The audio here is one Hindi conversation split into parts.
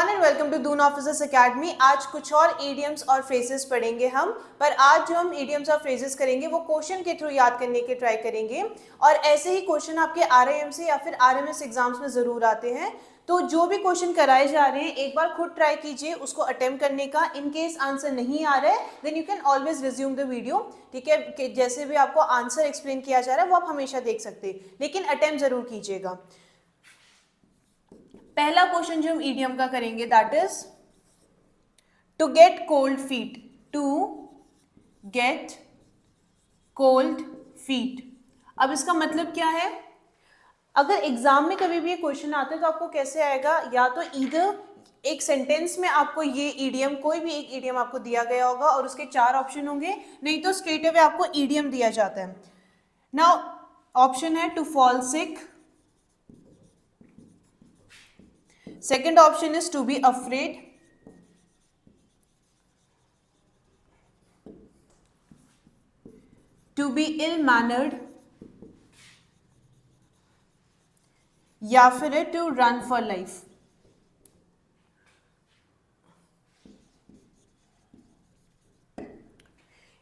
Everyone and welcome to Doon officers academy. आज कुछ और इडियम्स और फ्रेजेस पढ़ेंगे हम, पर आज जो हम इडियम्स और फ्रेजेस करेंगे वो क्वेश्चन के थ्रू याद करने के ट्राई करेंगे। और ऐसे ही क्वेश्चन आपके आरआईएम से या फिर आरएमएस एग्जाम्स में जरूर आते हैं। तो जो भी क्वेश्चन कराए जा रहे हैं एक बार खुद ट्राई कीजिए उसको अटेम्प्ट करने का। इन केस आंसर नहीं आ रहा है then you can always resume the video. ठीक है, कि जैसे भी आपको आंसर एक्सप्लेन किया जा रहा है वो आप हमेशा देख सकते हैं, लेकिन अटेम्प्ट जरूर कीजिएगा। पहला क्वेश्चन जो हम ईडियम का करेंगे that is to get cold feet. To get cold feet, अब इसका मतलब क्या है? अगर एग्जाम में कभी भी ये क्वेश्चन आता है तो आपको कैसे आएगा? या तो ईदर एक सेंटेंस में आपको ये ईडियम, कोई भी एक ईडियम आपको दिया गया होगा और उसके 4 ऑप्शन होंगे, नहीं तो स्ट्रेट अवे आपको ईडियम दिया जाता है। नाउ ऑप्शन है to fall sick, second option is to be afraid, to be ill mannered, या फिर है to run for life।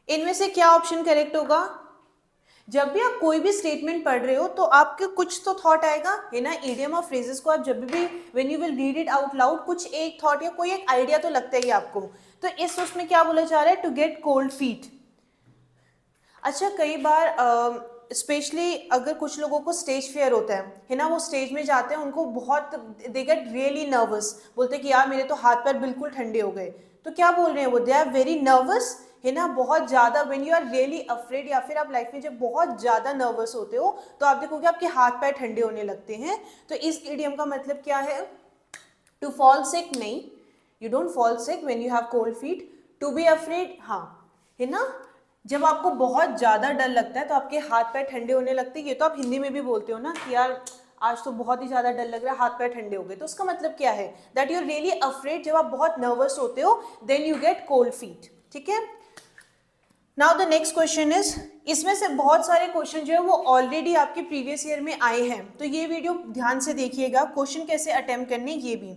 इनमें से क्या ऑप्शन करेक्ट होगा? जब भी आप कोई भी स्टेटमेंट पढ़ रहे हो तो आपके कुछ तो थॉट आएगा, है ना। इडियम और फ्रेजेस को आप जब भी when you will read it out loud कुछ एक थॉट या कोई एक आइडिया तो लगता ही आपको। तो इस उसमें क्या बोला जा रहा है? To get cold feet. अच्छा, कई बार स्पेशली अगर कुछ लोगों को स्टेज फियर होता है ना, वो स्टेज में जाते हैं, उनको बहुत दे गेट रियली नर्वस, बोलते हैं कि यार मेरे तो हाथ पैर बिल्कुल ठंडे हो गए। तो क्या बोल रहे हैं वो? दे आर वेरी नर्वस, है ना, बहुत ज़्यादा। When you are really afraid, या फिर आप लाइफ में जब बहुत ज़्यादा नर्वस होते हो तो आप देखोगे आपके हाथ पैर ठंडे होने लगते हैं। तो इस इडियम का मतलब क्या है? टू फॉल सिक नहीं, you don't fall sick when you have cold feet. To be afraid, हाँ, है ना, जब आपको बहुत ज़्यादा डर लगता है तो आपके हाथ पैर ठंडे होने लगते हैं। ये तो आप हिंदी में भी बोलते हो ना कि यार आज तो बहुत ही ज़्यादा डर लग रहा है, हाथ पैर ठंडे हो गए। तो उसका मतलब क्या है? That you are really afraid, जब आप बहुत नर्वस होते हो then you get cold feet. ठीक है, now the next question is, इसमें से बहुत सारे क्वेश्चन जो है वो ऑलरेडी आपके प्रीवियस ईयर में आए हैं, तो ये वीडियो ध्यान से देखिएगा, क्वेश्चन कैसे अटेम्प्ट करने ये भी।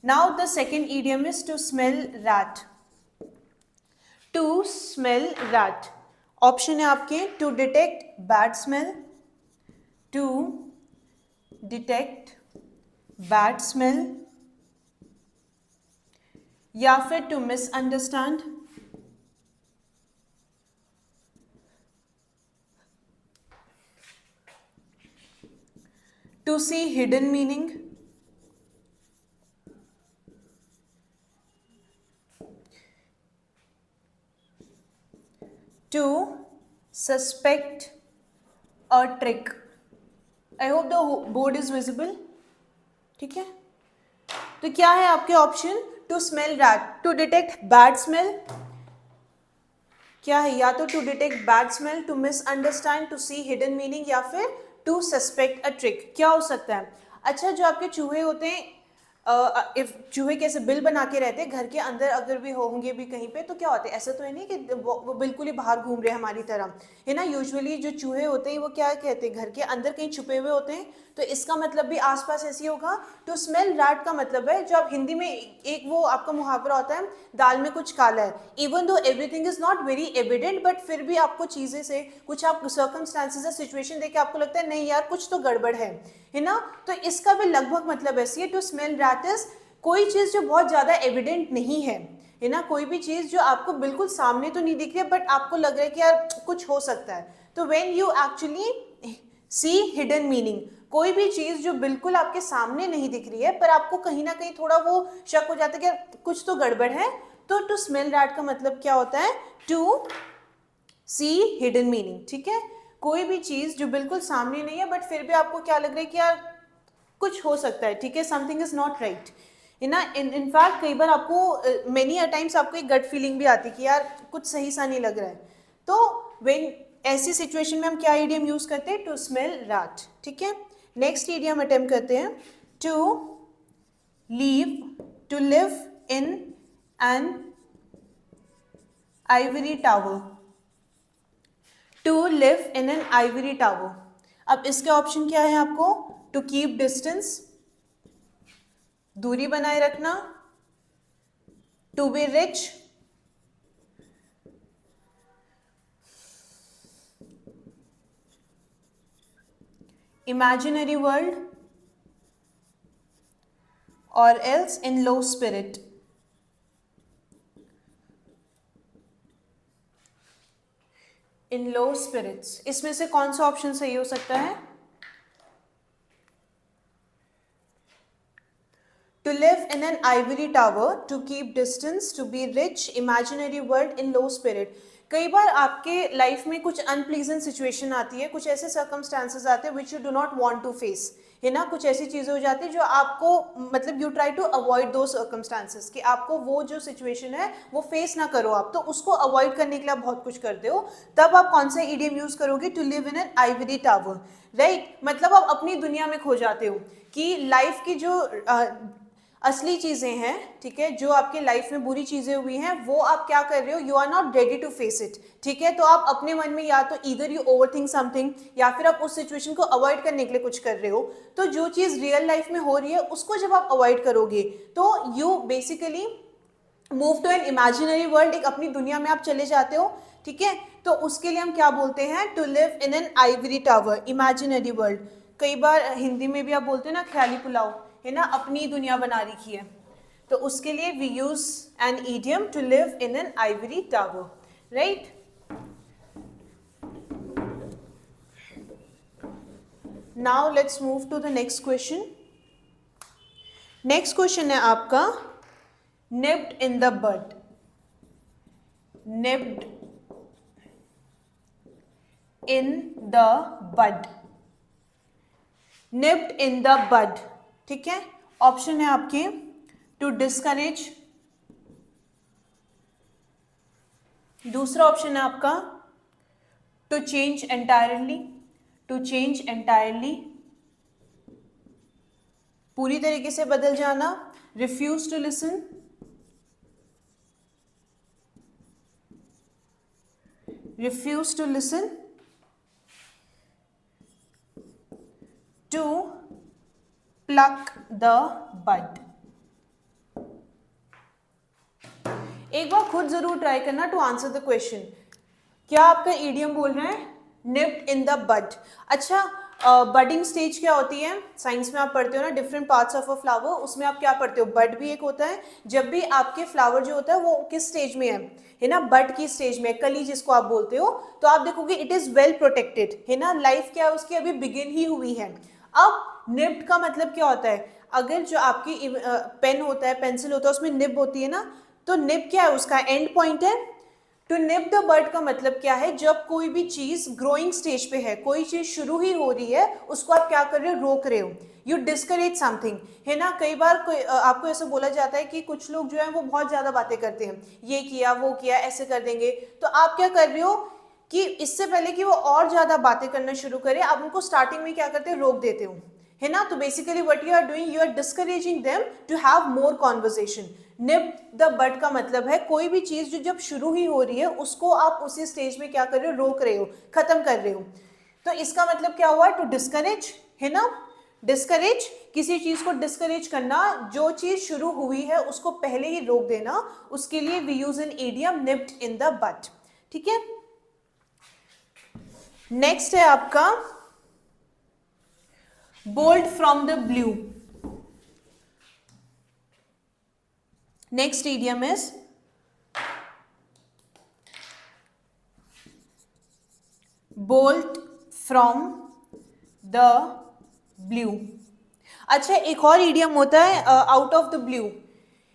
Now the second idiom is to smell rat. To smell rat, option है आपके to detect bad smell, to detect bad smell, या फिर to misunderstand, to see hidden meaning, to suspect a trick। I hope the board is visible। ठीक है, तो क्या है आपके option? To smell rat, to detect bad smell, क्या है? या तो to detect bad smell, to misunderstand, to see hidden meaning, या फिर टू सस्पेक्ट अ ट्रिक। क्या हो सकता है? अच्छा, जो आपके चूहे होते हैं, इफ चूहे कैसे बिल बना के रहते हैं घर के अंदर, अगर भी होंगे भी कहीं पे तो क्या होते हैं, ऐसा तो है नहीं कि वो बिल्कुल ही बाहर घूम रहे हैं हमारी तरह, है ना। यूजुअली जो चूहे होते हैं वो क्या कहते हैं, घर के अंदर कहीं छुपे हुए होते हैं। तो इसका मतलब भी आसपास ऐसे ही होगा। टू स्मेल रैट का मतलब है, जो आप हिंदी में एक वो आपका मुहावरा होता है, दाल में कुछ काला है। Even though everything is not very evident, but फिर भी आपको चीजें से कुछ आप सर्कमस्टांसेस या सिचुएशन देख के आपको लगता है नहीं यार कुछ तो गड़बड़ है ना। तो इसका भी लगभग मतलब ऐसी है। टू स्मेल रैट इज कोई चीज जो बहुत ज्यादा एविडेंट नहीं है ना, कोई भी चीज जो आपको बिल्कुल सामने तो नहीं दिख रही है बट आपको लग रहा है कि यार कुछ हो सकता है। तो when you actually see hidden meaning, कोई भी चीज जो बिल्कुल आपके सामने नहीं दिख रही है पर आपको कहीं ना कहीं थोड़ा वो शक हो जाता है कि यार कुछ तो गड़बड़ है। तो टू स्मेल रैट का मतलब क्या होता है? To see hidden meaning. ठीक है, कोई भी चीज जो बिल्कुल सामने नहीं है बट फिर भी आपको क्या लग रहा है कि यार कुछ हो सकता है। ठीक है, समथिंग इज नॉट राइट, है ना। इनफैक्ट कई बार आपको मेनी अ टाइम्स आपको एक गट फीलिंग भी आती है कि यार कुछ सही सा नहीं लग रहा है। तो व्हेन ऐसी सिचुएशन में हम क्या इडियम यूज करते हैं? To smell rat. ठीक है, नेक्स्ट इडियम अटेम्प्ट करते हैं। To leave, to live in an ivory tower. To live in an ivory tower, अब इसके ऑप्शन क्या है आपको? टू कीप डिस्टेंस, दूरी बनाए रखना, to be rich, imaginary world, or else in low spirit. In low spirits, इसमें से कौन सा ऑप्शन सही हो सकता है? To live in an ivory tower, to keep distance, to be rich, imaginary world, in low spirit. कई बार आपके लाइफ में कुछ अनप्लीजेंट सिचुएशन आती है, कुछ ऐसे सर्कमस्टांसेस आते हैं which you do not want to face, है ना, कुछ ऐसी चीज़ें हो जाती है जो आपको मतलब you try to avoid those circumstances, कि आपको वो जो सिचुएशन है वो फेस ना करो आप, तो उसको अवॉइड करने के लिए आप बहुत कुछ करते हो, तब आप कौन सा ईडियम यूज़ करोगे? To live in an ivory tower, right, मतलब आप अपनी दुनिया में खो जाते हो कि लाइफ की जो असली चीज़ें हैं, ठीक है, जो आपके लाइफ में बुरी चीज़ें हुई हैं वो आप क्या कर रहे हो, you are not ready to face it, ठीक है, तो आप अपने मन में या तो ईदर यू ओवरथिंक समथिंग या फिर आप उस सिचुएशन को अवॉइड करने के लिए कुछ कर रहे हो, तो जो चीज़ रियल लाइफ में हो रही है उसको जब आप अवॉइड करोगे तो you basically move to an imaginary world, एक अपनी दुनिया में आप चले जाते हो, ठीक है, तो उसके लिए हम क्या बोलते हैं? To live in an ivory tower, imaginary world. कई बार हिंदी में भी आप बोलते हो ना ख्याली पुलाव, है ना, अपनी दुनिया बना रखी है, तो उसके लिए we use an idiom to live in an ivory tower, right. Now let's move to the next question. Next question है आपका nipped in the bud, nipped in the bud, nipped in the bud, ठीक है, ऑप्शन है आपके टू डिस्करेज, दूसरा ऑप्शन है आपका to change entirely, to change entirely, पूरी तरीके से बदल जाना, refuse to listen, refuse to listen, to pluck the bud. एक बार खुद जरूर ट्राई करना टू आंसर द क्वेश्चन। क्या आपका ईडियम बोल रहा है? Nipped in the bud. अच्छा, बडिंग स्टेज क्या होती है? साइंस में आप पढ़ते हो ना, different parts of a flower, उसमें आप क्या पढ़ते हो? बड भी एक होता है। जब भी आपके फ्लावर जो होता है वो किस स्टेज में है ना, बड की स्टेज में, कली जिसको आप बोलते हो, तो आप देखोगे इट इज वेल प्रोटेक्टेड, है ना, लाइफ क्या है उसकी अभी बिगिन ही हुई है। अब निप्ड का मतलब क्या होता है? अगर जो आपकी पेन होता है, पेंसिल होता है, उसमें निब होती है ना, तो निब क्या है? उसका एंड पॉइंट है। टू निप द बड का मतलब क्या है? जब कोई भी चीज ग्रोइंग स्टेज पे है, कोई चीज शुरू ही हो रही है, उसको आप क्या कर रहे हो? रोक रहे हो। यू डिस्करेज समथिंग, है ना। कई बार आपको ऐसे बोला जाता है कि कुछ लोग जो है वो बहुत ज्यादा बातें करते हैं, ये किया वो किया, ऐसे कर देंगे, तो आप क्या कर रहे हो कि इससे पहले कि वो और ज्यादा बातें करना शुरू करें, आप उनको स्टार्टिंग में क्या करते हो? रोक देते हो, है ना। तो basically what you are doing, you are discouraging them to have more conversation. Nip the bud का मतलब है कोई भी चीज जो जब शुरू ही हो रही है उसको आप उसी स्टेज में क्या कर रहे हो? रोक रहे हो, खत्म कर रहे हो। तो इसका मतलब क्या हुआ? टू डिस्करेज, है ना। डिस्करेज, किसी चीज को डिस्करेज करना, जो चीज शुरू हुई है उसको पहले ही रोक देना, उसके लिए we use an idiom nipped in the bud, ठीक है। नेक्स्ट है आपका bold from the blue. Next idiom is bolt from the blue। अच्छा, एक और idiom होता है out of the blue,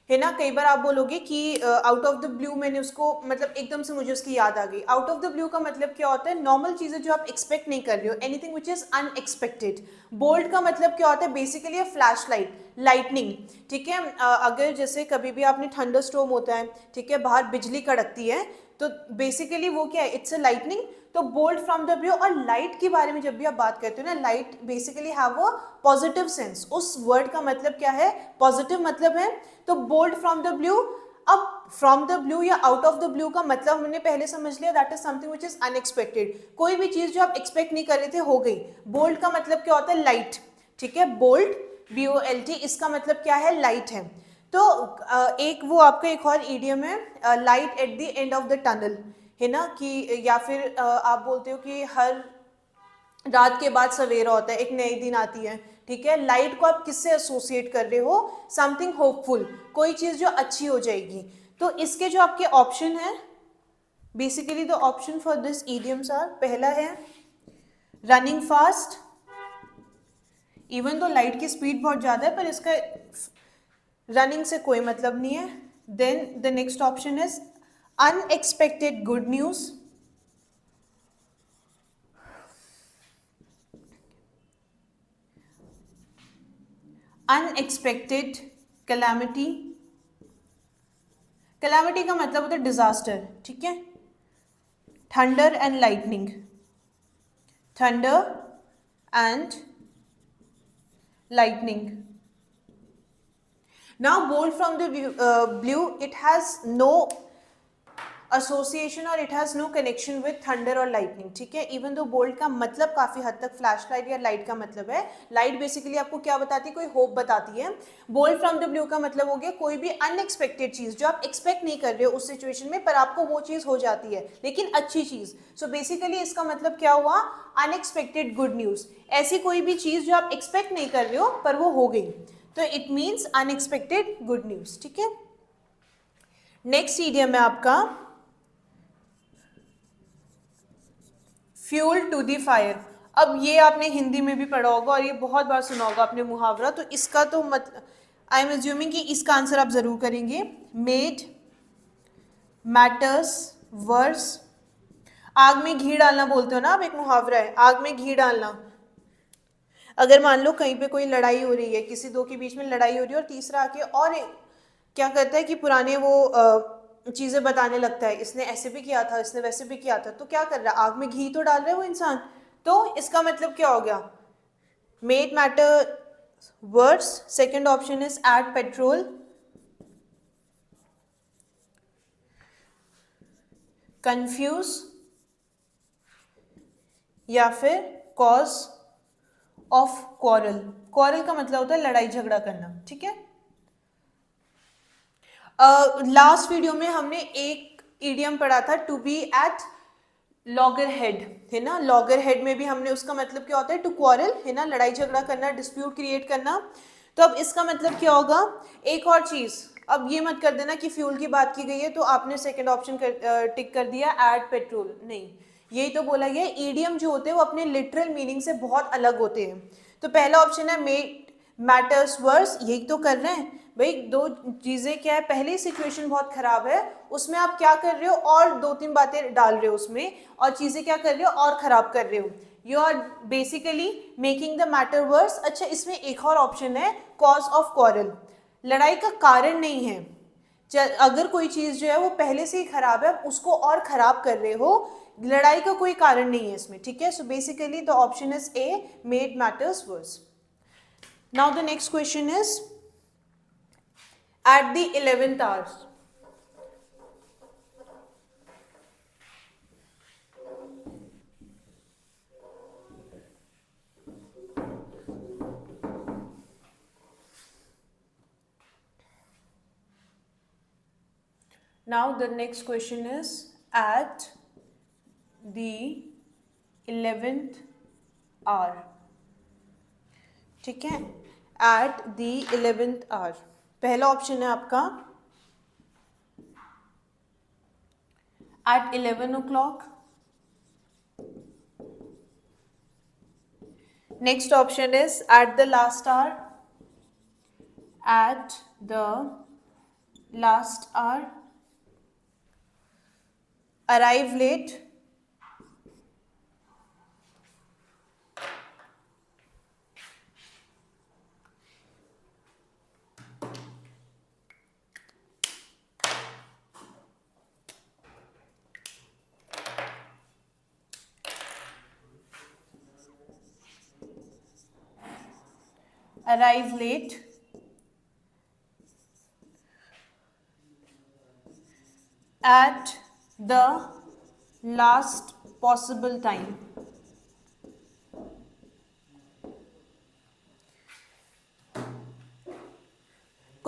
है ना। कई बार आप बोलोगे कि आउट ऑफ द ब्लू, मैंने उसको मतलब एकदम से मुझे उसकी याद आ गई। आउट ऑफ द ब्लू का मतलब क्या होता है? नॉर्मल चीजें जो आप एक्सपेक्ट नहीं कर रहे हो, anything which is unexpected. Bolt का मतलब क्या होता है? बेसिकली फ्लैश लाइट, लाइटनिंग, ठीक है। अगर जैसे कभी भी आपने थंडर स्टॉर्म होता है, ठीक है, बाहर बिजली कड़कती है, तो बेसिकली वो क्या है? It's a lightning. तो बोल्ट फ्रॉम द ब्लू, और लाइट के बारे में जब भी आप बात करते हो ना, light basically have a positive sense. उस वर्ड का मतलब क्या है? पॉजिटिव मतलब है। तो बोल्ट फ्रॉम द ब्लू, अब फ्रॉम द ब्लू या आउट ऑफ द ब्लू का मतलब हमने पहले समझ लिया, that is something which is unexpected. कोई भी चीज जो आप एक्सपेक्ट नहीं कर रहे थे हो गई। बोल्ट का मतलब क्या होता है? लाइट, ठीक है। बोल्ट BOLT, इसका मतलब क्या है, लाइट है। तो एक वो आपका एक और ईडियम है, light at the end of the tunnel, है ना, कि या फिर आप बोलते हो कि हर रात के बाद सवेरा होता है, एक नई दिन आती है, ठीक है। लाइट को आप किससे एसोसिएट कर रहे हो, समथिंग होपफुल, कोई चीज जो अच्छी हो जाएगी। तो इसके जो आपके ऑप्शन है, basically the option for this idioms are, पहला है running fast, even though light की स्पीड बहुत ज्यादा है पर इसका रनिंग से कोई मतलब नहीं है। Then the next option is unexpected good news, unexpected calamity, calamity का मतलब होता है डिजास्टर, ठीक है। Thunder and lightning, thunder and lightning. Now bolt from the blue, it has no association or it has no connection with thunder or lightning, ठीक है। even though bolt का मतलब काफी हद तक फ्लैश लाइट या लाइट का मतलब है, लाइट बेसिकली आपको क्या बताती है, कोई होप बताती है। बोल्ट फ्रॉम द ब्लू का मतलब हो गया कोई भी अनएक्सपेक्टेड चीज जो आप एक्सपेक्ट नहीं कर रहे हो उस सिचुएशन में, पर आपको वो चीज हो जाती है, लेकिन अच्छी चीज। सो बेसिकली इसका मतलब क्या हुआ, अनएक्सपेक्टेड गुड न्यूज, ऐसी कोई भी चीज जो आप एक्सपेक्ट नहीं कर रहे हो पर वो हो गई, तो it means unexpected good news, ठीक है। नेक्स्ट ईडियम है आपका फ्यूल टू दी फायर। अब ये आपने हिंदी में भी पढ़ा होगा और ये बहुत बार सुना होगा आपने मुहावरा, तो इसका तो आई एम एज्यूमिंग कि इसका आंसर आप जरूर करेंगे। मेड मैटर्स वर्स, आग में घी डालना बोलते हो ना आप, एक मुहावरा है, आग में घी डालना। अगर मान लो कहीं पे कोई लड़ाई हो रही है, किसी दो के बीच में लड़ाई हो रही है और तीसरा आके और क्या करता है कि पुराने वो चीजें बताने लगता है, इसने ऐसे भी किया था, इसने वैसे भी किया था, तो क्या कर रहा है, आग में घी तो डाल रहा है वो इंसान। तो इसका मतलब क्या हो गया, made matter worse. Second option is add petrol, confuse, या फिर कॉज ऑफ क्वारल। क्वारल का मतलब होता है लड़ाई झगड़ा करना, ठीक है। लास्ट वीडियो में हमने एक इडियम पढ़ा था, to be at loggerhead, है ना। लॉगर हेड में भी हमने उसका मतलब क्या होता है, टू क्वारल, है ना, लड़ाई झगड़ा करना, डिस्प्यूट क्रिएट करना। तो अब इसका मतलब क्या होगा, एक और चीज, अब ये मत कर देना कि फ्यूल की बात की गई है तो आपने सेकंड ऑप्शन टिक कर दिया ऐड पेट्रोल, नहीं, यही तो बोला गया ईडियम जो होते हैं वो अपने लिटरल मीनिंग से बहुत अलग होते हैं। तो पहला ऑप्शन है मेड मैटर्स वर्स, यही तो कर रहे हैं भाई, दो चीजें क्या है, पहली सिचुएशन बहुत खराब है, उसमें आप क्या कर रहे हो, और दो तीन बातें डाल रहे हो उसमें, और चीजें क्या कर रहे हो, और खराब कर रहे हो, you are basically making the matter worse. अच्छा, इसमें एक और ऑप्शन है कॉज ऑफ क्वारल, लड़ाई का कारण नहीं है, अगर कोई चीज जो है वो पहले से ही खराब है, उसको और खराब कर रहे हो, लड़ाई का कोई कारण नहीं है इसमें, ठीक है। So basically the option is a, made matters verse. Now the next question is at the 11th hour. Now the next question is at the 11th hour, ठीक है, at the 11th hour। पहला ऑप्शन है आपका at 11 o'clock, next option is at the last hour, at the last hour, arrive late, arrive late, at the last possible time।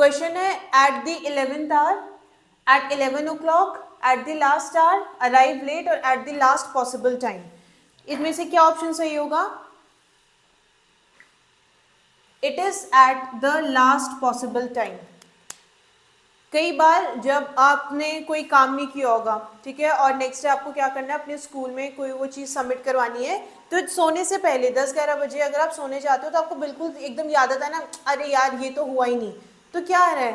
Question है at the 11th hour, at 11 o'clock, at the last hour, arrive late और at the last possible time. इनमें से क्या ऑप्शन सही होगा? It is at the last possible time. कई बार जब आपने कोई काम नहीं किया होगा, ठीक है, और नेक्स्ट डे आपको क्या करना है, अपने स्कूल में कोई वो चीज़ सबमिट करवानी है, तो सोने से पहले 10-11 बजे अगर आप सोने जाते हो तो आपको बिल्कुल एकदम याद आता है ना, अरे यार ये तो हुआ ही नहीं। तो क्या है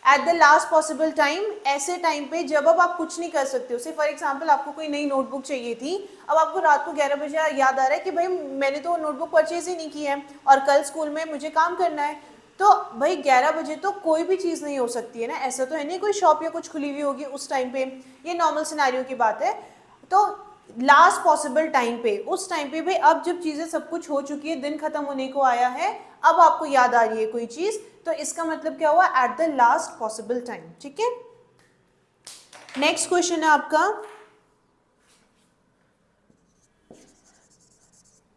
at the last possible time, ऐसे टाइम पे जब अब आप कुछ नहीं कर सकते हो। से फॉर एग्जाम्पल आपको कोई नई नोटबुक चाहिए थी, अब आपको रात को 11 बजे याद आ रहा है कि भाई मैंने तो नोटबुक परचेज ही नहीं की है और कल स्कूल में मुझे काम करना है। तो भाई 11 बजे तो कोई भी चीज़ नहीं हो सकती है ना, ऐसा तो है नहीं कोई शॉप या कुछ खुली हुई होगी उस टाइम पे, ये नॉर्मल सिनेरियो की बात है। तो लास्ट पॉसिबल टाइम पे, उस टाइम पे भाई अब जब चीज़ें सब कुछ हो चुकी है, दिन खत्म होने को आया है, अब आपको याद आ रही है कोई चीज़, तो इसका मतलब क्या हुआ? Eight the last possible time. ठीक है, नेक्स्ट क्वेश्चन है आपका,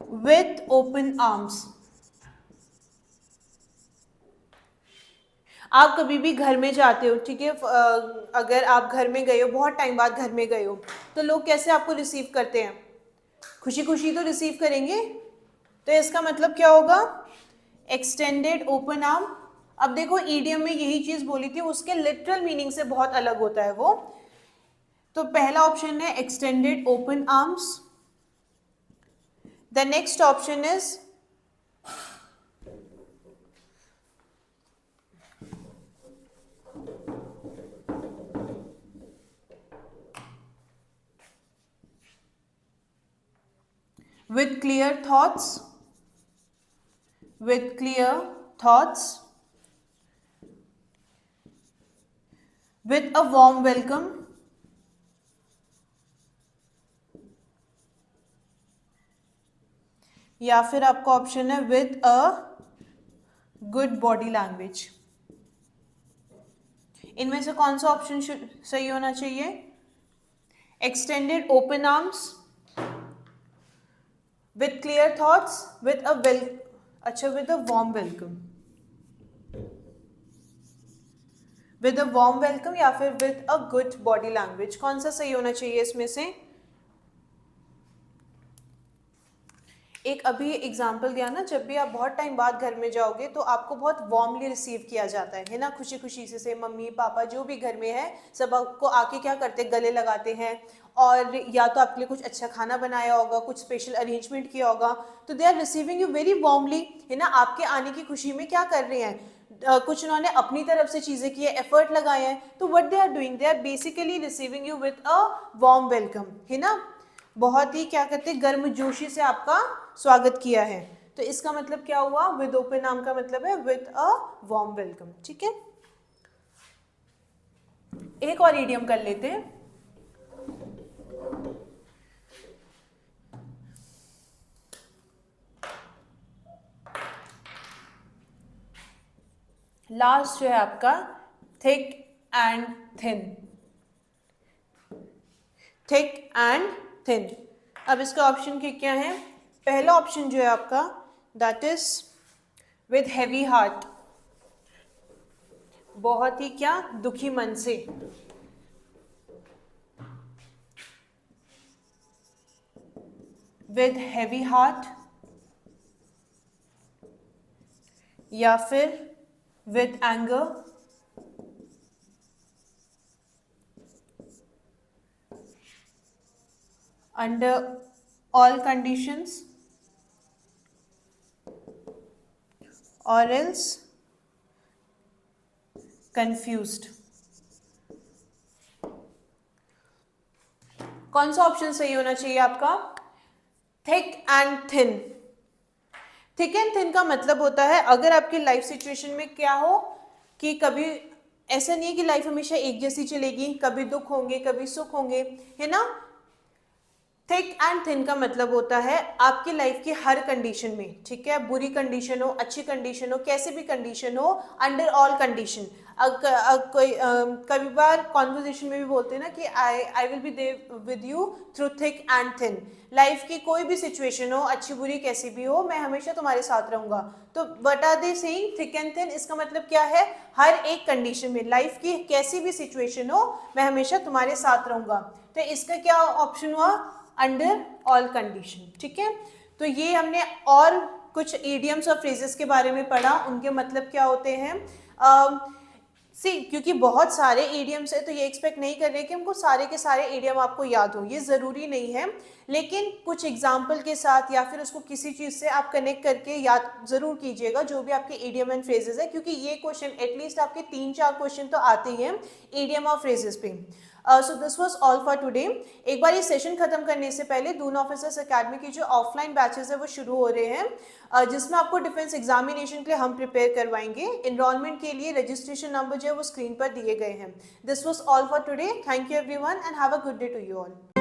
विथ ओपन आर्म्स। आप कभी भी घर में जाते हो, ठीक है, अगर आप घर में गए हो, बहुत टाइम बाद घर में गए हो, तो लोग कैसे आपको रिसीव करते हैं? खुशी खुशी तो रिसीव करेंगे। तो इसका मतलब क्या होगा? Extended open arm. अब देखो ईडियम में यही चीज बोली थी, उसके लिटरल मीनिंग से बहुत अलग होता है वो। तो पहला ऑप्शन है extended open arms. The next option is with clear thoughts, with clear thoughts, with a warm welcome, या फिर आपका ऑप्शन है with a good body language। इनमें से कौन सा ऑप्शन सही होना चाहिए? Extended open arms, with clear thoughts, with a with a warm welcome, with a warm welcome या फिर with a good body language, कौन सा सही होना चाहिए इसमें से? एक अभी एग्जाम्पल दिया ना, जब भी आप बहुत टाइम बाद घर में जाओगे तो आपको बहुत वार्मली रिसीव किया जाता है ना, खुशी खुशी से मम्मी पापा जो भी घर में है सब आपको आके क्या करते हैं, गले लगाते हैं, और या तो आपके लिए कुछ अच्छा खाना बनाया होगा, कुछ स्पेशल अरेंजमेंट किया होगा, तो they are receiving you very warmly, है ना। आपके आने की खुशी में क्या कर रहे हैं, कुछ उन्होंने अपनी तरफ से चीज़ें की है, एफर्ट लगाए हैं, तो what they are doing, they are basically receiving you with a warm welcome, है ना। बहुत ही क्या कहते हैं, गर्मजोशी से आपका स्वागत किया है। तो इसका मतलब क्या हुआ? विद ओपन आर्म का मतलब है विद अ वार्म वेलकम। ठीक है, एक और इडियम कर लेते हैं। लास्ट जो है आपका thick and thin, thick and thin. अब इसका ऑप्शन क्या है? पहला ऑप्शन जो है आपका that is with heavy heart, बहुत ही क्या दुखी मन से, विद हैवी हार्ट, या फिर with anger, under all conditions, or else confused। कौन सा ऑप्शन सही होना चाहिए आपका? Thick and thin. Thick and thin का मतलब होता है अगर आपकी लाइफ सिचुएशन में क्या हो कि कभी ऐसा नहीं है कि लाइफ हमेशा एक जैसी चलेगी, कभी दुख होंगे कभी सुख होंगे, है ना। थिक एंड थिन का मतलब होता है आपकी लाइफ की हर कंडीशन में, ठीक है, बुरी कंडीशन हो, अच्छी कंडीशन हो, कैसे भी कंडीशन हो, अंडर ऑल कंडीशन, कोई कभी बार कॉन्वर्जेशन में भी बोलते हैं ना कि I will be there with you through thick and thin. Life की कोई भी सिचुएशन हो, अच्छी बुरी कैसी भी हो, मैं हमेशा तुम्हारे साथ रहूंगा। तो what are they saying, thick and thin, इसका मतलब क्या है, हर एक कंडीशन में, लाइफ की कैसी भी सिचुएशन हो, मैं हमेशा तुम्हारे साथ रहूंगा। तो इसका क्या ऑप्शन हुआ, अंडर ऑल कंडीशन। ठीक है, तो ये हमने और कुछ इडियम्स और फ्रेजेस के बारे में पढ़ा, उनके मतलब क्या होते हैं। क्योंकि बहुत सारे इडियम्स है तो ये एक्सपेक्ट नहीं कर रहे कि हमको सारे के सारे इडियम आपको याद हो, ये ज़रूरी नहीं है, लेकिन कुछ एग्जाम्पल के साथ या फिर उसको किसी चीज़ से आप कनेक्ट करके याद ज़रूर कीजिएगा जो भी आपके इडियम एंड फ्रेजेस है, क्योंकि ये क्वेश्चन एटलीस्ट आपके 3-4 क्वेश्चन तो आते ही हैं इडियम और फ्रेजेस पे। So this was all for today. एक बार ये सेशन खत्म करने से पहले दून ऑफिसर्स एकेडमी की जो ऑफलाइन बैचेस है वो शुरू हो रहे हैं, जिसमें आपको डिफेंस एग्जामिनेशन के लिए हम प्रिपेयर करवाएंगे। इनरोलमेंट के लिए रजिस्ट्रेशन नंबर जो है वो स्क्रीन पर दिए गए हैं। This was all for today. Thank you everyone and have a good day to you all.